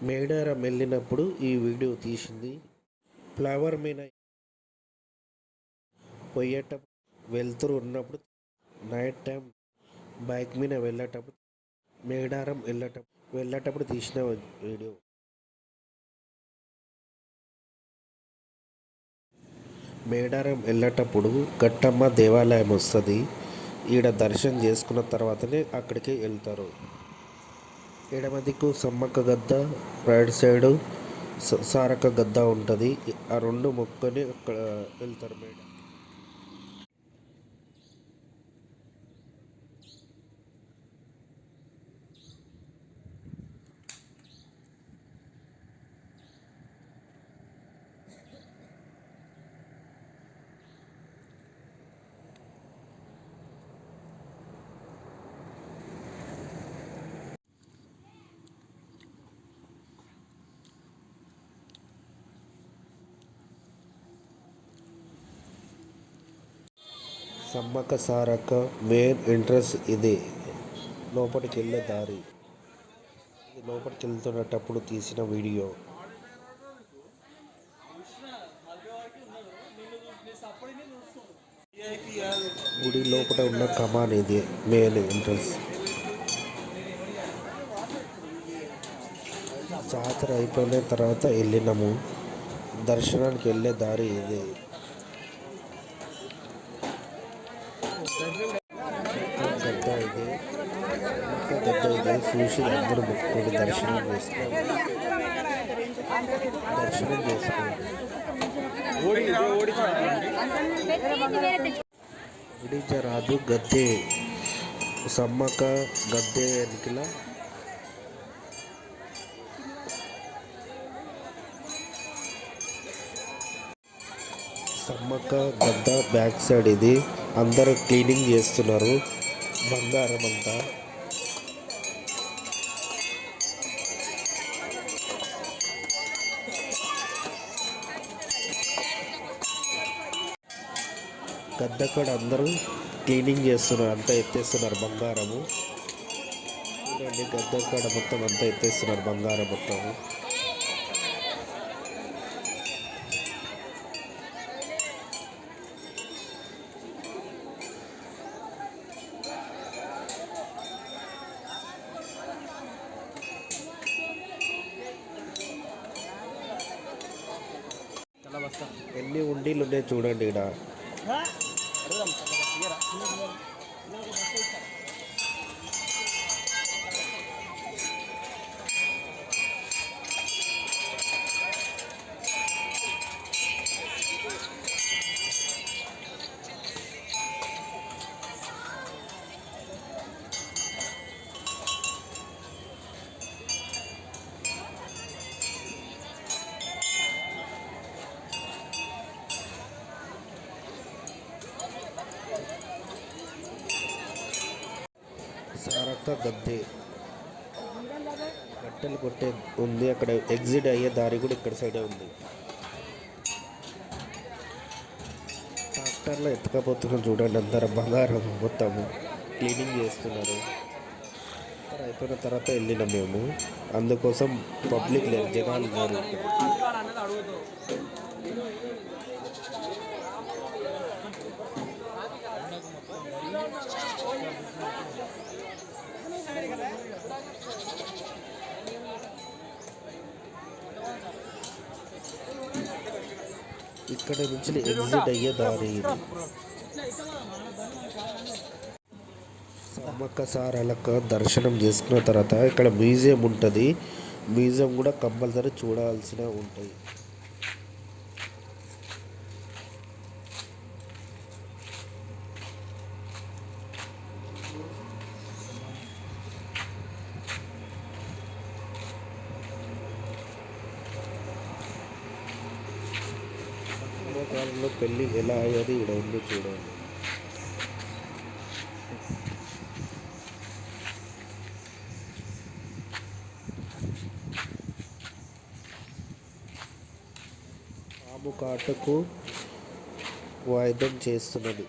మేడారం వెళ్ళినప్పుడు ఈ వీడియో తీసింది. ఫ్లవర్ మీద పోయేటప్పుడు వెళ్తూ ఉన్నప్పుడు, నైట్ టైం బైక్ మీద వెళ్ళేటప్పుడు, మేడారం వెళ్ళేటప్పుడు తీసిన వీడియో. మేడారం వెళ్ళేటప్పుడు గట్టమ్మ దేవాలయం వస్తుంది. ఈడ దర్శనం చేసుకున్న తర్వాతనే అక్కడికి వెళ్తారు. ఎడమ దిక్కు సమ్మక్క గద్ద, రైట్ సైడు సారక్క గద్ద ఉంటుంది. ఆ రెండు మొక్కుని అక్కడ వెళ్తారు madam. Sammakka Sarakka main entrance ఇది. లోపలికి వెళ్ళే దారి ఇది. లోపలికి వెళ్తున్నప్పుడు తీసిన వీడియో. గుడి లోపల ఉన్న కమాన్ ఇది మెయిన్ ఎంట్రన్స్. జాతర అయిపోయిన తర్వాత వెళ్ళినాము. దర్శనానికి వెళ్ళే దారి ఇది. గద్ద ఇది, గద్ద ఇది చూసి అందరూ మొక్కుకొని దర్శనం చేసుకోండి. రాదు గద్దే సమ్మక్క గద్దే ఎన్నికల సమ్మక్క గద్ద బ్యాక్ సైడ్ ఇది. అందరూ క్లీనింగ్ చేస్తున్నారు బంగారం అంతా. గద్ద కాడ అందరూ క్లీనింగ్ చేస్తున్నారు, అంతా ఎత్తేస్తున్నారు బంగారము. చూడండి, గద్ద కాడ మొత్తం అంతా ఎత్తేస్తున్నారు బంగారం మొత్తము. ఎన్ని ఉండీలు ఉన్నాయి చూడండి ఇక్కడ. సారక్క గద్దే కట్టెలు కొట్టే ఉంది. అక్కడ ఎగ్జిట్ అయ్యే దారి కూడా ఇక్కడ సైడే ఉంది. ట్రాక్టర్లో ఎత్తుకపోతున్నాం చూడండి. అందరూ బంగారం మొత్తము క్లీనింగ్ చేస్తున్నారు. అయిపోయిన తర్వాత వెళ్ళినాం మేము. అందుకోసం పబ్లిక్ లేరు, జనాలు లేరు. ఇక్కడ నుంచి ఎగ్జిట్ అయ్యే దారి ఇది. సమ్మక్క సారక్క దర్శనం చేసుకున్న తర్వాత ఇక్కడ మ్యూజియం ఉంటుంది. మ్యూజియం కూడా కంపల్సరీ చూడాల్సిన ఉంటాయి. కాలంలో పెళ్ళి ఎలా అయ్యేది ఇక్కడ ఉంది చూడండి. పాము కాటకు వాయిద్యం చేస్తున్నది.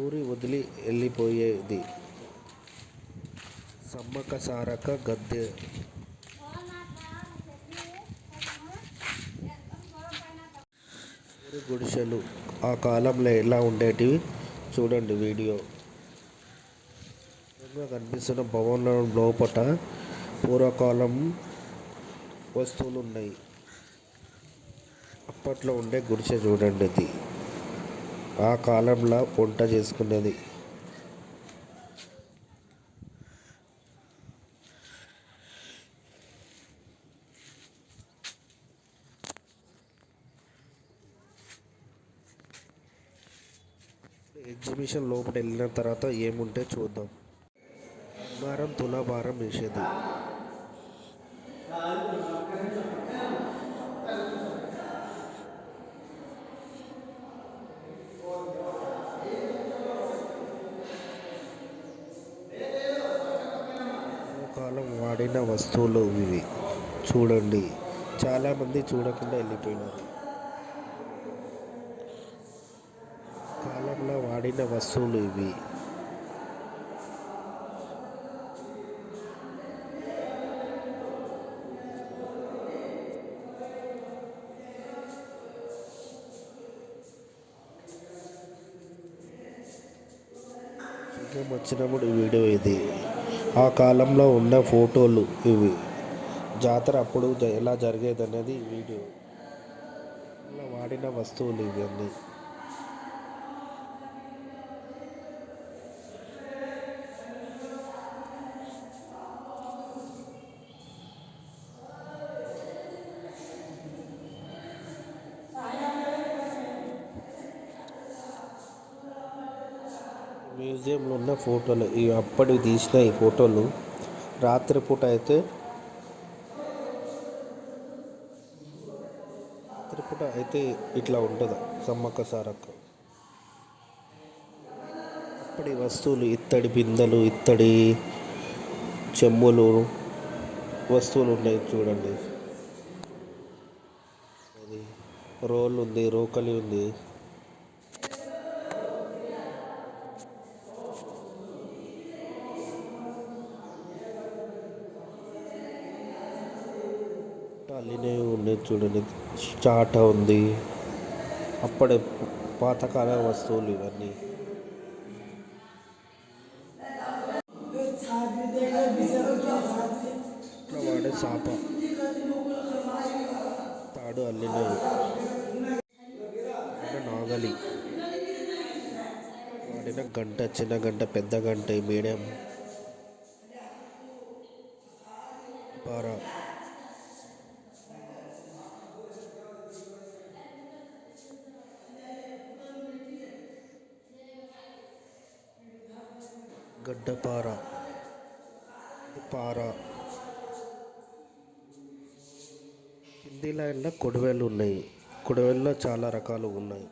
ఊరి వదిలి వెళ్ళిపోయేది. సమ్మక్క సారక్క గద్దె ఊరి గుడిసెలు ఆ కాలంలో ఎలా ఉండేటివి చూడండి వీడియో. ఎదురుగా కనిపిస్తున్న భవనం లోపట పూర్వకాలం వస్తువులు ఉన్నాయి. అప్పట్లో ఉండే గుడిసె చూడండి ఇది. ఆ కాలంలో వంట చేసుకునేది. ఎగ్జిబిషన్ లోపల వెళ్ళిన తర్వాత ఏముంటే చూద్దాం. బంగారం తులాభారం వేసేది. కాలం వాడిన వస్తువులు ఇవి చూడండి. చాలామంది చూడకుండా వెళ్ళిపోయినారు. కాలంలో వాడిన వస్తువులు ఇవి. వచ్చినప్పుడు వీడియో ఇది. ఆ కాలంలో ఉన్న ఫోటోలు ఇవి. జాతర అప్పుడు ఎలా జరిగేది అనేది వీడియో. ఇలా వాడిన వస్తువులు ఇవన్నీ. మ్యూజియంలో ఉన్న ఫోటోలు ఇవి అప్పటికి తీసిన ఈ ఫోటోలు. రాత్రిపూట అయితే ఇట్లా ఉంటుంది సమ్మక్క సారక్క. అప్పటి వస్తువులు ఇత్తడి బిందెలు, ఇత్తడి చెంబులు వస్తువులు ఉన్నాయి చూడండి. అది రోల్ ఉంది, రోకలి ఉంది. అల్లినవి ఉన్నాయి చూడండి. చాట ఉంది. అప్పటి పాతకాల వస్తువులు ఇవన్నీ. ఇట్లా వాడే చాప, తాడు అల్లినవి. నాగలి వాడిన గంట, చిన్న గంట, పెద్ద గంట, మీడియం పార. గడ్డపార, పార. కింది లైన్లో కొడవళ్ళు ఉన్నాయి. కొడవళ్ళలో చాలా రకాలు ఉన్నాయి.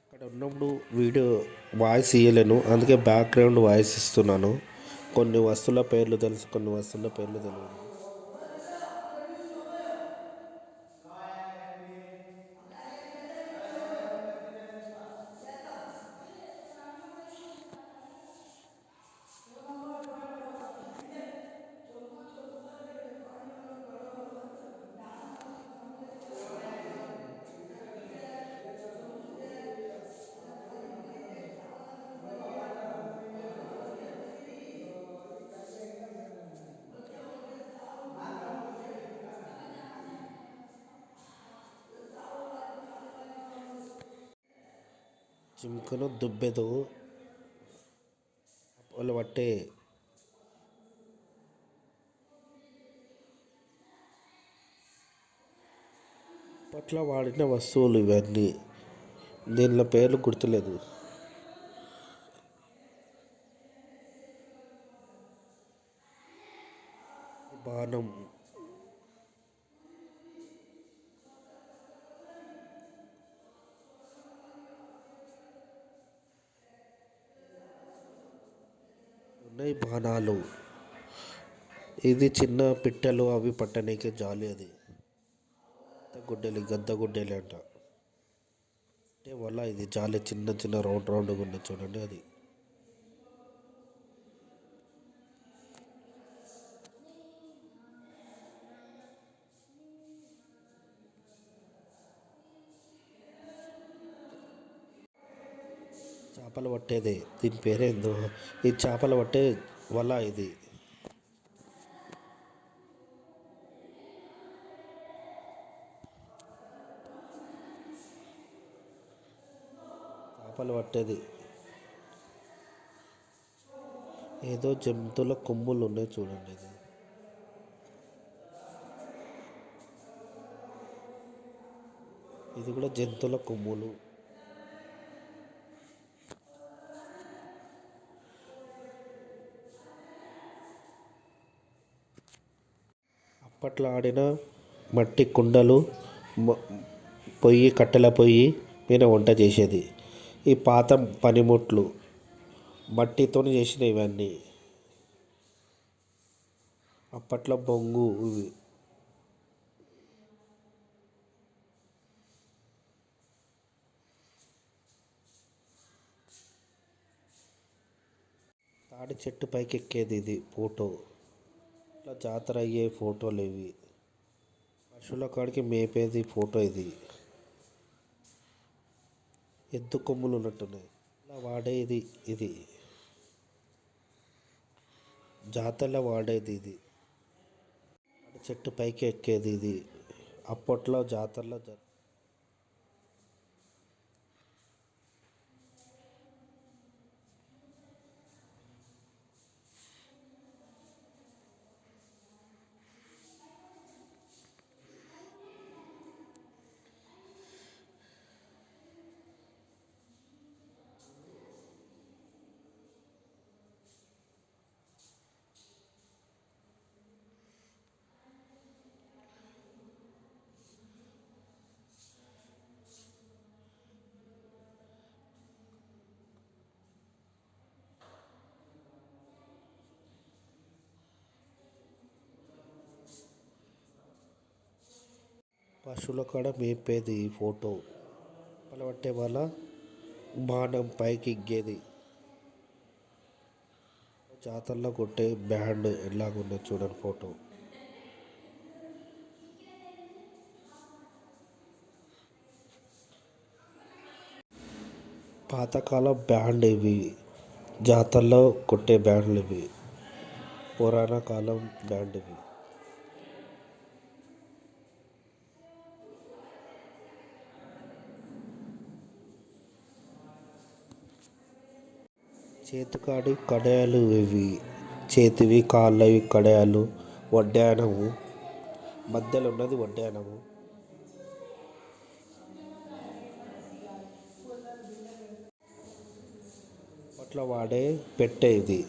అక్కడ ఉన్నప్పుడు వీడియో వాయిస్ ఇయ్యలేను, అందుకే బ్యాక్గ్రౌండ్ వాయిస్ ఇస్తున్నాను. కొన్ని వస్తువుల పేర్లు తెలుసు, కొన్ని వస్తువుల పేర్లు తెలియదు. ಜಿಮ್ಕನು ದುಬ್ಬೆದು వాళ్ళు పట్టే అప్పట్లో వాడిన వస్తువులు ఇవన్నీ. దీనిలో పేర్లు గుర్తులేదు. బాణం, ఉన్నాయి బాణాలు. ఇది చిన్న పిట్టలు అవి పట్టనీకి జాలి. అది గుడ్డెలి గద్ద గుడ్డెలి అంట. అంటే వల ఇది చాలా చిన్న చిన్న రౌండ్ రౌండ్గా ఉన్నది చూడండి అది. చేపలు పట్టేదే దీని పేరేందో. ఇది చేపలు పట్టే వల ఇది. చేపలు పట్టేది. ఏదో జంతువుల కొమ్ములు ఉన్నాయి చూడండి ఇది. ఇది కూడా జంతువుల కొమ్ములు. అప్పట్లో ఆడిన మట్టి కుండలు, కట్టెల పొయ్యి మీద వంట చేసేది. ఈ పాత పనిముట్లు మట్టితో చేసిన ఇవన్నీ. అప్పట్లో బొంగు ఇవి. తాడి చెట్టు పైకి ఎక్కేది ఇది ఫోటో. ఇట్లా జాతర అయ్యే ఫోటోలు ఇవి. పశువుల కాడికి మేపేది ఫోటో ఇది. ఎద్దు కొమ్ములు ఉన్నట్టున్నాయి. ఇలా వాడేది ఇది. జాతరలో వాడేది ఇది. చెట్టు పైకి ఎక్కేది ఇది. అప్పట్లో జాతరలో పశువుల కాడ మేపేది ఈ ఫోటో. పట్టే వాళ్ళ బాణం పైకి ఎగ్గేది. జాతరలో కొట్టే బ్యాండ్ ఎలాగున్నది చూడండి ఫోటో. పాతకాలం బ్యాండ్ ఇవి. జాతరలో కొట్టే బ్యాండ్లు ఇవి. పురాణ కాలం బ్యాండ్ ఇవి. చేతికాడి కడాయాలు ఇవి. చేతివి కాళ్ళవి కడాయాలు. వడ్డానము మధ్యలో ఉన్నది వడ్డానము. అట్లా వాడే పెట్టె ఇది.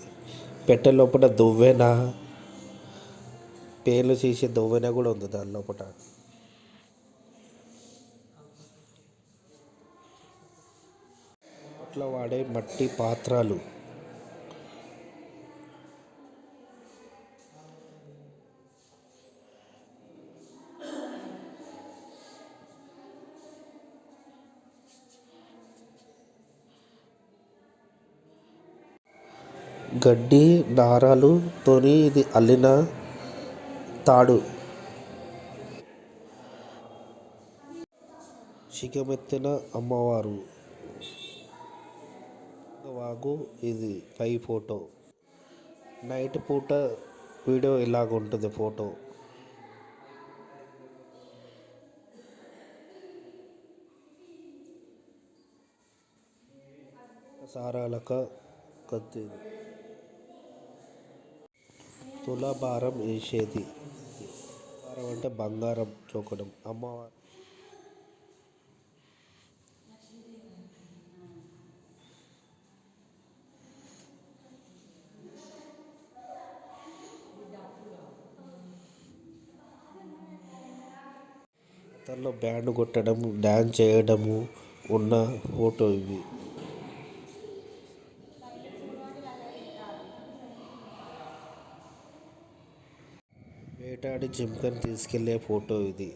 పెట్టె లోపల దువ్వెన, పేర్లు చేసే దువ్వెన కూడా ఉంది దాని లోపల. అట్లా వాడే మట్టి పాత్రలు. గడ్డి నారాలతోని ఇది అల్లిన తాడు. శిఖమెత్తిన అమ్మవారు. వాగు ఇది పై ఫోటో. నైట్ పూట వీడియో ఇలాగ ఉంటుంది ఫోటో. సారాలక కత్తి. తులాభారం వేసేది. భారం అంటే బంగారం చోకడం. అమ్మవారు జాతరలో బ్యాండ్ కొట్టడం, డ్యాన్స్ చేయడము ఉన్న ఫోటో ఇవి. వేటాడి జింకని తీసుకెళ్లే ఫోటో ఇది.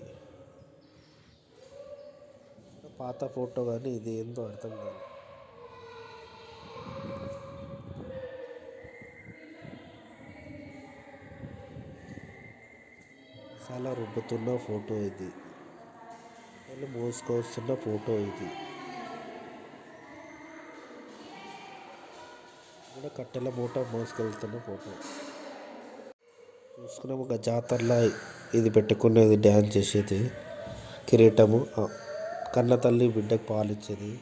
పాత ఫోటో కానీ ఇది ఏందో అర్థం కాదు. చాలా రుబ్బుతున్న ఫోటో ఇది, వాళ్ళు మోసుకొస్తున్న ఫోటో ఇది. కూడా కట్టెల మూట మోసుకెళ్తున్న ఫోటో చూసుకున్నాం. ఒక జాతరలో ఇది పెట్టుకునేది, డ్యాన్స్ చేసేది, కిరీటము, కన్న తల్లి బిడ్డకు పాలిచ్చేది.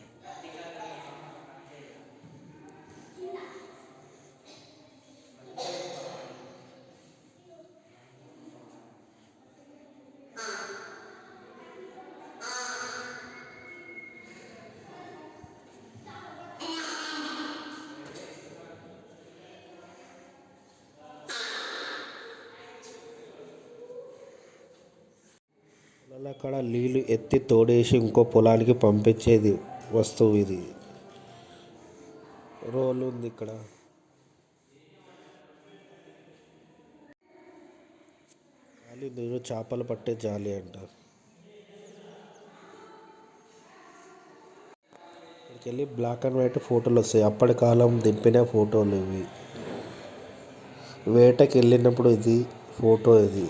అక్కడ నీళ్ళు ఎత్తి తోడేసి ఇంకో పొలానికి పంపించేది వస్తువు ఇది. రోలు ఉంది ఇక్కడ. జాలి, నేను చేపలు పట్టే జాలి అంటారు. ఇక్కడికి వెళ్ళి బ్లాక్ అండ్ వైట్ ఫోటోలు వస్తాయి, అప్పటి కాలం దింపిన ఫోటోలు ఇవి. వేటకి వెళ్ళినప్పుడు ఇది ఫోటో. ఇది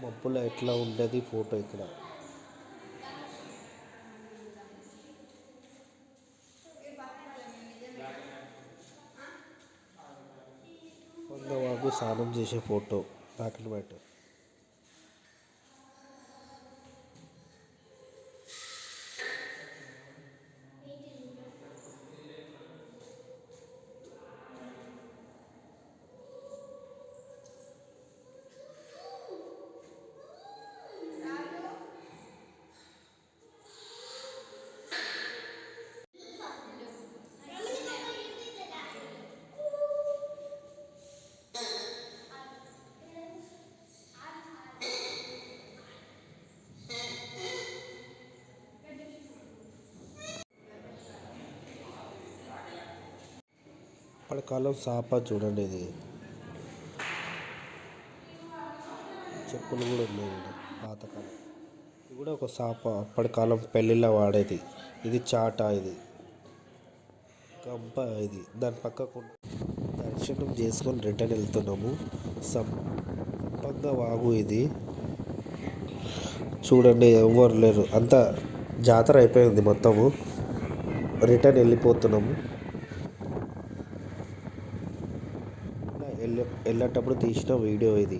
మబ్బులో ఎట్లా ఉండేది ఫోటో ఇక్కడ. కొంగవాగు స్నానం చేసే ఫోటో, బ్లాక్ అండ్ వైట్. అప్పటి కాలం సాప చూడండి, ఇది చెప్పులు కూడా ఉన్నాయి ఇక్కడ, పాతకాలం. ఇది కూడా ఒక సాప, అప్పటి కాలం పెళ్ళిళ్ళ వాడేది. ఇది చాట, ఇది గంప. ఇది దాని పక్కకు దర్శనం చేసుకొని రిటర్న్ వెళ్తున్నాము. సంపంగ వాగు ఇది చూడండి, ఎవరు లేరు, అంతా జాతర అయిపోయింది మొత్తము. రిటర్న్ వెళ్ళిపోతున్నాము. వెళ్ళేటప్పుడు తీసిన వీడియో ఇది.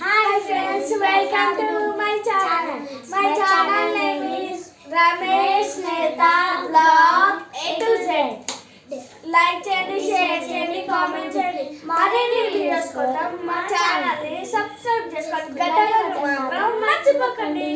Hi friends, welcome to my channel. My channel name is Ramesh Neta Vlog A to Z. Like చేయండి, షేర్ చేయండి, కామెంట్ చేయండి. మరిన్ని వీడియోస్ కోసం మా ఛానల్ ని సబ్స్క్రైబ్ చేసుకోండి. గంట మాత్రం మర్చిపోకండి.